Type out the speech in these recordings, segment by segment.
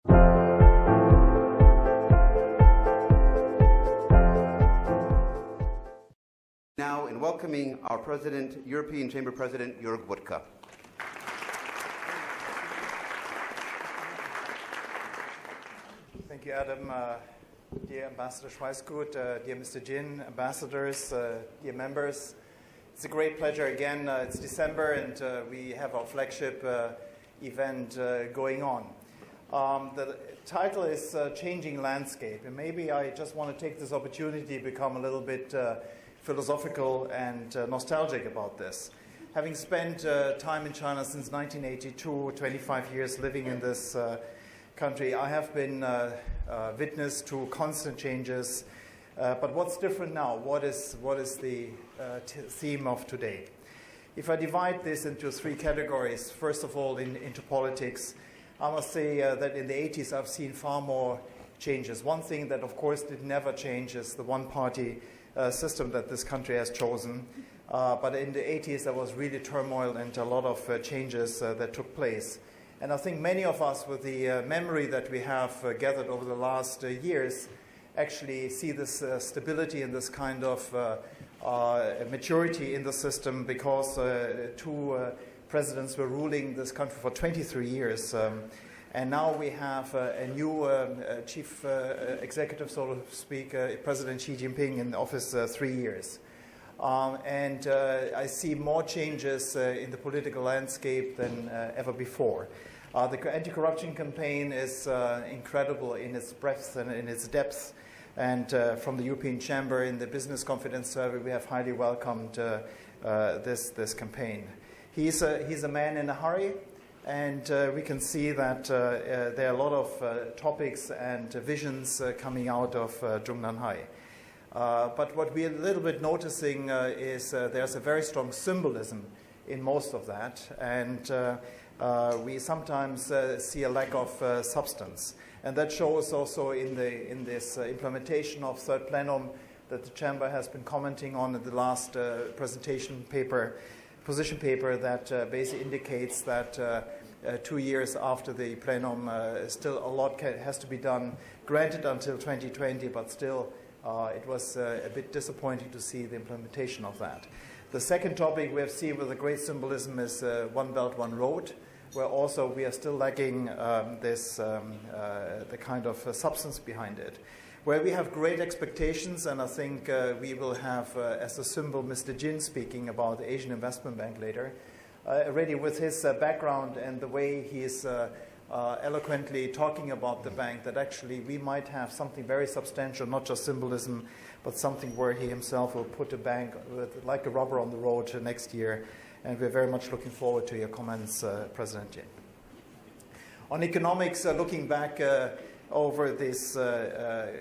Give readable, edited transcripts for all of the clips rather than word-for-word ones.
Now, in welcoming our President, European Chamber President, Joerg Wuttke. Thank you, Adam. Dear Ambassador Schweisgut, dear Mr. Jin, ambassadors, dear members, it's a great pleasure again. It's December and we have our flagship event going on. The title is Changing Landscape, and maybe I just want to take this opportunity to become a little bit philosophical and nostalgic about this. Having spent time in China since 1982, 25 years living in this country, I have been witness to constant changes. But what's different now? What is the theme of today? If I divide this into three categories, first of all into politics, I must say that in the 80s I've seen far more changes. One thing that of course did never change is the one-party system that this country has chosen. But in the 80s there was really turmoil and a lot of changes that took place. And I think many of us, with the memory that we have gathered over the last years, actually see this stability and this kind of maturity in the system, because two presidents were ruling this country for 23 years. And now we have a new chief executive, so to speak, President Xi Jinping in office 3 years. And I see more changes in the political landscape than ever before. The anti-corruption campaign is incredible in its breadth and in its depth. And from the European Chamber in the Business Confidence Survey, we have highly welcomed this campaign. He's a man in a hurry. And we can see that there are a lot of topics and visions coming out of Zhongnanhai. But what we're a little bit noticing is there's a very strong symbolism in most of that. And we sometimes see a lack of substance. And that shows also in this implementation of third plenum that the Chamber has been commenting on in the last position paper that basically indicates that 2 years after the plenum, still a lot has to be done, granted until 2020, but still it was a bit disappointing to see the implementation of that. The second topic we have seen with a great symbolism is One Belt, One Road, where also we are still lacking the kind of substance behind it. Where we have great expectations, and I think we will have, as a symbol, Mr. Jin speaking about the Asian Investment Bank later. Already with his background and the way he is eloquently talking about the bank, that actually we might have something very substantial, not just symbolism, but something where he himself will put a bank like a rubber on the road next year. And we're very much looking forward to your comments, President Jin. On economics, looking back over these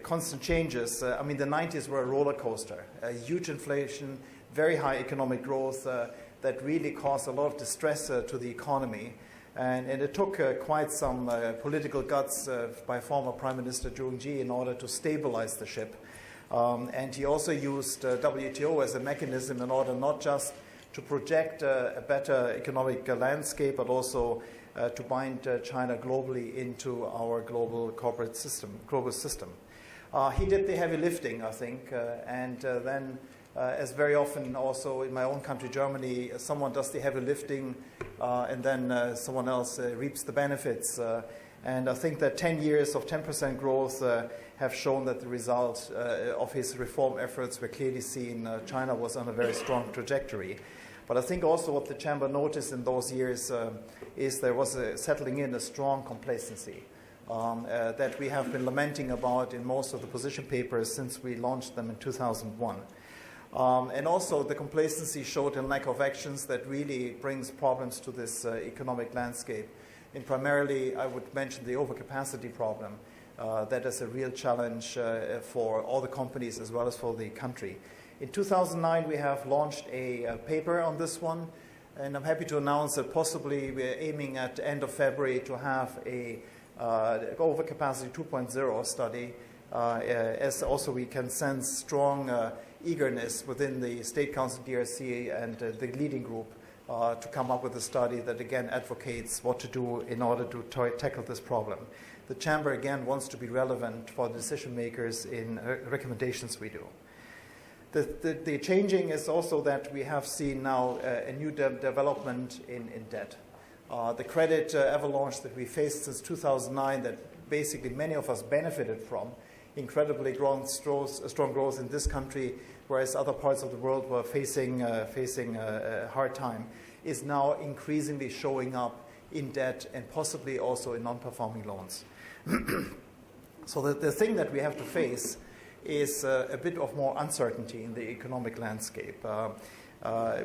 constant changes, I mean, the 90s were a roller coaster, a huge inflation, very high economic growth that really caused a lot of distress to the economy. And it took quite some political guts by former Prime Minister Zhu Ji in order to stabilize the ship. And he also used WTO as a mechanism in order not just to project a better economic landscape, but also to bind China globally into our global corporate system, global system. He did the heavy lifting, I think, and then, as very often also in my own country, Germany, someone does the heavy lifting and then someone else reaps the benefits. And I think that 10 years of 10% growth have shown that the results of his reform efforts were clearly seen. China was on a very strong trajectory. But I think also what the Chamber noticed in those years is there was settling in a strong complacency that we have been lamenting about in most of the position papers since we launched them in 2001. And also the complacency showed a lack of actions that really brings problems to this economic landscape. And primarily, I would mention the overcapacity problem. That is a real challenge for all the companies as well as for the country. In 2009, we have launched a paper on this one, and I'm happy to announce that possibly we're aiming at the end of February to have a overcapacity 2.0 study, as also we can sense strong eagerness within the State Council DRC and the leading group to come up with a study that again advocates what to do in order to tackle this problem. the Chamber again wants to be relevant for decision makers in recommendations we do. The changing is also that we have seen now a new development in debt. The credit avalanche that we faced since 2009 that basically many of us benefited from, incredibly strong growth in this country, whereas other parts of the world were facing a hard time, is now increasingly showing up in debt and possibly also in non-performing loans. So the thing that we have to face is a bit of more uncertainty in the economic landscape.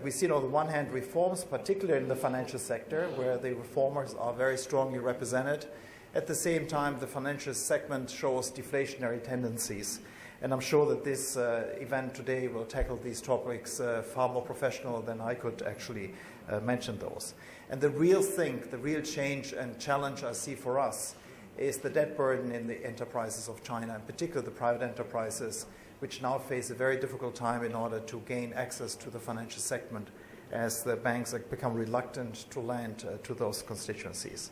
We see on the one hand reforms, particularly in the financial sector, where the reformers are very strongly represented. At the same time, the financial segment shows deflationary tendencies. And I'm sure that this event today will tackle these topics far more professional than I could actually mention those. And the real change and challenge I see for us is the debt burden in the enterprises of China, in particular the private enterprises, which now face a very difficult time in order to gain access to the financial segment as the banks have become reluctant to lend to those constituencies.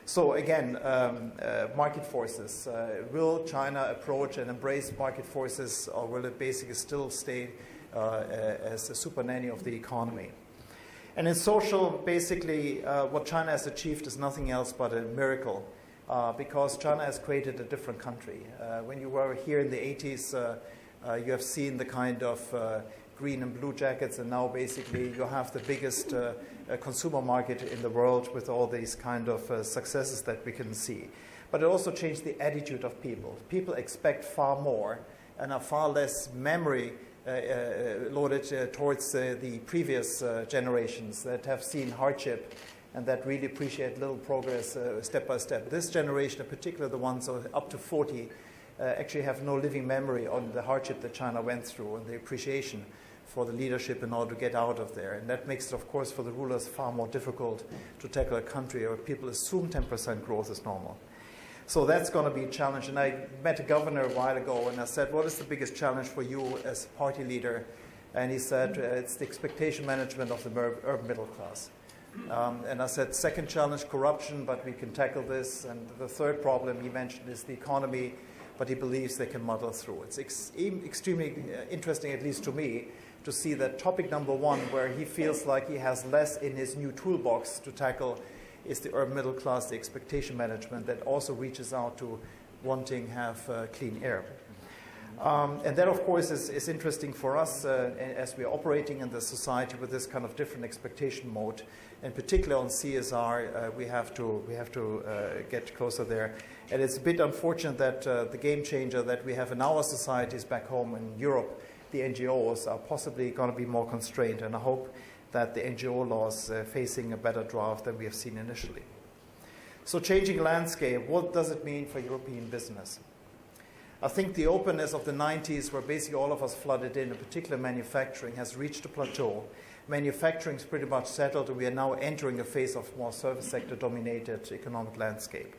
So again, market forces. Will China approach and embrace market forces, or will it basically still stay as a super nanny of the economy? And in social, basically, what China has achieved is nothing else but a miracle. Because China has created a different country. When you were here in the 80s, you have seen the kind of green and blue jackets, and now basically you have the biggest consumer market in the world with all these kind of successes that we can see. But it also changed the attitude of people. People expect far more and are far less memory loaded towards the previous generations that have seen hardship and that really appreciate little progress step by step. This generation, in particular the ones up to 40, actually have no living memory on the hardship that China went through and the appreciation for the leadership in order to get out of there. And that makes it, of course, for the rulers far more difficult to tackle a country where people assume 10% growth is normal. So that's going to be a challenge. And I met a governor a while ago, and I said, what is the biggest challenge for you as a party leader? And he said, it's the expectation management of the urban middle class. And I said, second challenge, corruption, but we can tackle this. And the third problem he mentioned is the economy, but he believes they can muddle through. It's extremely interesting, at least to me, to see that topic number one, where he feels like he has less in his new toolbox to tackle, is the urban middle class, the expectation management that also reaches out to wanting to have clean air. And that, of course, is interesting for us as we are operating in the society with this kind of different expectation mode. In particular on CSR, we have to get closer there. And it's a bit unfortunate that the game changer that we have in our societies back home in Europe, the NGOs, are possibly going to be more constrained. And I hope that the NGO laws facing a better draft than we have seen initially. So changing landscape, what does it mean for European business? I think the openness of the 90s, where basically all of us flooded in particular manufacturing, has reached a plateau. Manufacturing is pretty much settled, and we are now entering a phase of more service sector-dominated economic landscape.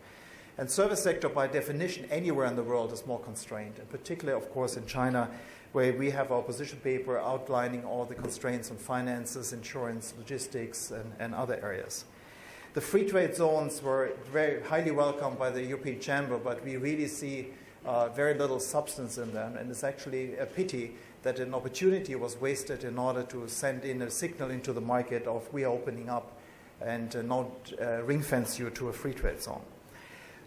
And service sector, by definition, anywhere in the world is more constrained, and particularly, of course, in China, where we have our position paper outlining all the constraints on finances, insurance, logistics, and other areas. The free trade zones were very highly welcomed by the European Chamber, but we really see very little substance in them, and it's actually a pity that an opportunity was wasted in order to send in a signal into the market of we are opening up and not ring-fence you to a free trade zone.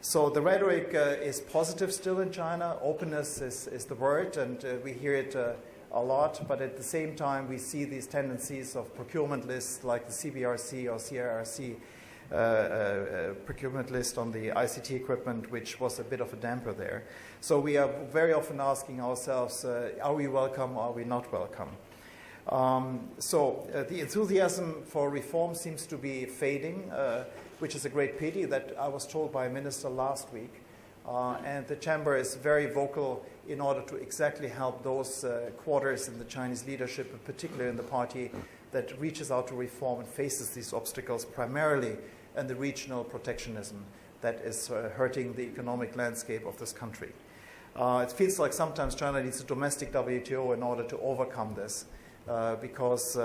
So the rhetoric is positive still in China. Openness is the word, and we hear it a lot, but at the same time we see these tendencies of procurement lists like the CBRC or CIRC procurement list on the ICT equipment, which was a bit of a damper there. So we are very often asking ourselves, are we welcome, are we not welcome? The enthusiasm for reform seems to be fading, which is a great pity. That I was told by a minister last week. And the Chamber is very vocal in order to exactly help those quarters in the Chinese leadership, in particular in the party that reaches out to reform and faces these obstacles primarily in the regional protectionism that is hurting the economic landscape of this country. It feels like sometimes China needs a domestic WTO in order to overcome this because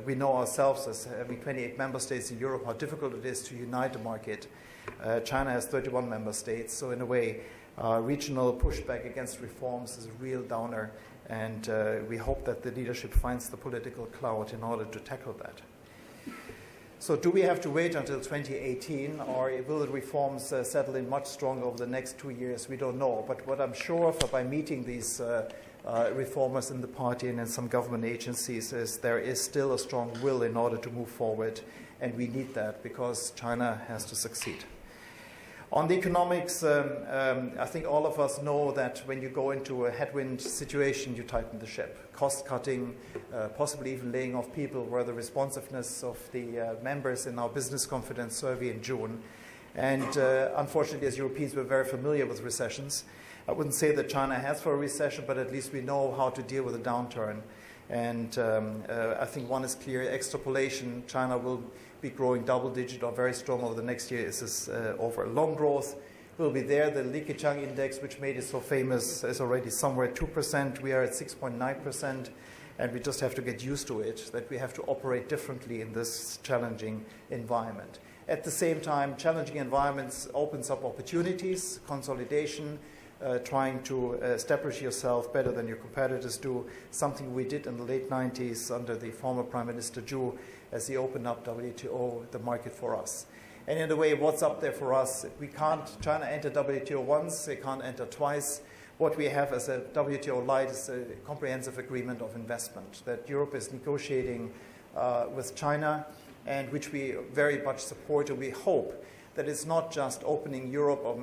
we know ourselves as having 28 member states in Europe how difficult it is to unite the market. China has 31 member states, so in a way, regional pushback against reforms is a real downer, and we hope that the leadership finds the political clout in order to tackle that. So do we have to wait until 2018, or will the reforms settle in much stronger over the next 2 years? We don't know. But what I'm sure of by meeting these reformers in the party and in some government agencies is there is still a strong will in order to move forward, and we need that because China has to succeed. On the economics, I think all of us know that when you go into a headwind situation, you tighten the ship. Cost cutting, possibly even laying off people were the responsiveness of the members in our business confidence survey in June. And unfortunately, as Europeans, we're very familiar with recessions. I wouldn't say that China has for a recession, but at least we know how to deal with a downturn. And I think one is clear, extrapolation, China will be growing double-digit or very strong over the next year. Is over loan growth will be there. The Li Keqiang index, which made it so famous, is already somewhere at 2%. We are at 6.9%, and we just have to get used to it, that we have to operate differently in this challenging environment. At the same time, challenging environments opens up opportunities, consolidation, trying to establish yourself better than your competitors do, something we did in the late 90s under the former Prime Minister Zhu as he opened up WTO, the market for us. And in a way, what's up there for us? China entered WTO once, they can't enter twice. What we have as a WTO light is a comprehensive agreement of investment that Europe is negotiating with China, and which we very much support, and we hope that it's not just opening Europe or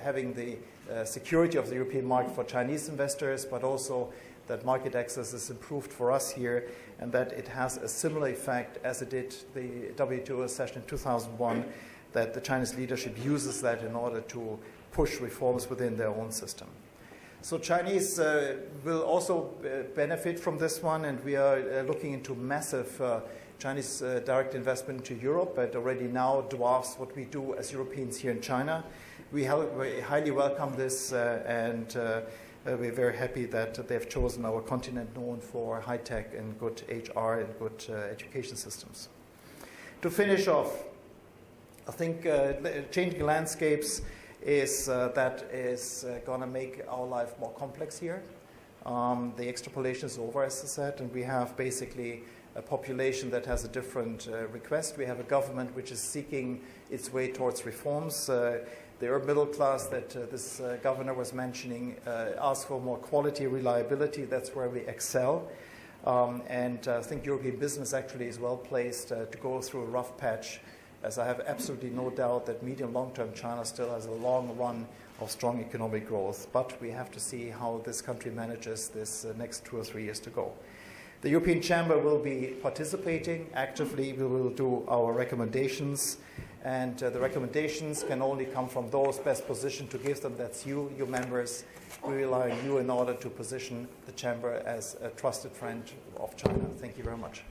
having the security of the European market for Chinese investors, but also that market access is improved for us here, and that it has a similar effect as it did the WTO session in 2001, that the Chinese leadership uses that in order to push reforms within their own system. So Chinese will also benefit from this one, and we are looking into massive Chinese direct investment into Europe, but already now dwarfs what we do as Europeans here in China. We highly welcome this, and we're very happy that they've chosen our continent known for high tech and good HR and good education systems. To finish off, I think changing landscapes is going to make our life more complex here. The extrapolation is over, as I said, and we have basically a population that has a different request. We have a government which is seeking its way towards reforms. The urban middle class that this governor was mentioning asks for more quality, reliability. That's where we excel. And I think European business actually is well placed to go through a rough patch, as I have absolutely no doubt that medium long-term China still has a long run of strong economic growth. But we have to see how this country manages this next 2 or 3 years to go. The European Chamber will be participating actively. We will do our recommendations, and the recommendations can only come from those best positioned to give them. That's you, your members. We rely on you in order to position the Chamber as a trusted friend of China. Thank you very much.